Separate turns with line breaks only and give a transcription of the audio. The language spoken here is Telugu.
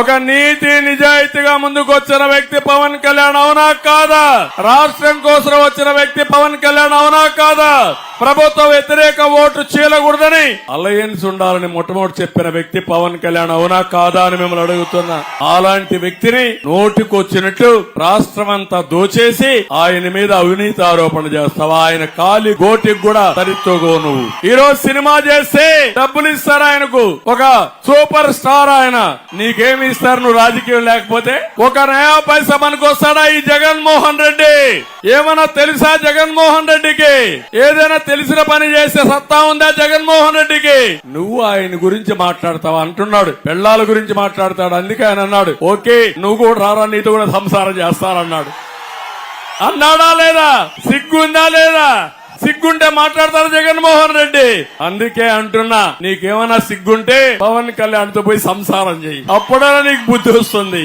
ఒక నీతి నిజాయితీగా ముందుకు వచ్చిన వ్యక్తి పవన్ కళ్యాణ్, అవునా కాదా? రాష్ట్రం కోసం వచ్చిన వ్యక్తి పవన్ కళ్యాణ్, అవునా కాదా? ప్రభుత్వ వ్యతిరేక ఓటు చీలకూడదని అలయన్స్ ఉండాలని మొట్టమొదటి చెప్పిన వ్యక్తి పవన్ కళ్యాణ్, అవునా కాదా అని మిమ్మల్ని అడుగుతున్నా. అలాంటి వ్యక్తిని నోటికొచ్చినట్టు రాష్ట్రమంతా దోచేసి ఆయన మీద అవినీతి ఆరోపణ చేస్తావా? ఆయన కాలి గోటికి కూడా సరితోగో నువ్వు. ఈ రోజు సినిమా చేస్తే డబ్బులు ఇస్తారు ఆయనకు, ఒక సూపర్ స్టార్ ఆయన. నీకేమి ఇస్తారు నువ్వు రాజకీయం లేకపోతే? ఒక నయా పైసా మనకొస్తాడా ఈ జగన్మోహన్ రెడ్డి? ఏమన్నా తెలుసా జగన్మోహన్ రెడ్డికి? ఏదైనా తెలిసిన పని చేసే సత్తా ఉందా జగన్మోహన్ రెడ్డికి? నువ్వు ఆయన గురించి మాట్లాడతావా అంటున్నాడు. పెళ్లాల గురించి మాట్లాడతాడు. అందుకే ఆయన అన్నాడు, ఓకే నువ్వు కూడా రారా, నీతో కూడా సంసారం చేస్తానన్నాడు. అన్నాడా లేదా? సిగ్గుందా లేదా? సిగ్గుంటే మాట్లాడతారు జగన్మోహన్ రెడ్డి. అందుకే అంటున్నా, నీకేమైనా సిగ్గుంటే పవన్ కళ్యాణ్ తో పోయి సంసారం చెయ్యి, అప్పుడైనా నీకు బుద్ధి వస్తుంది.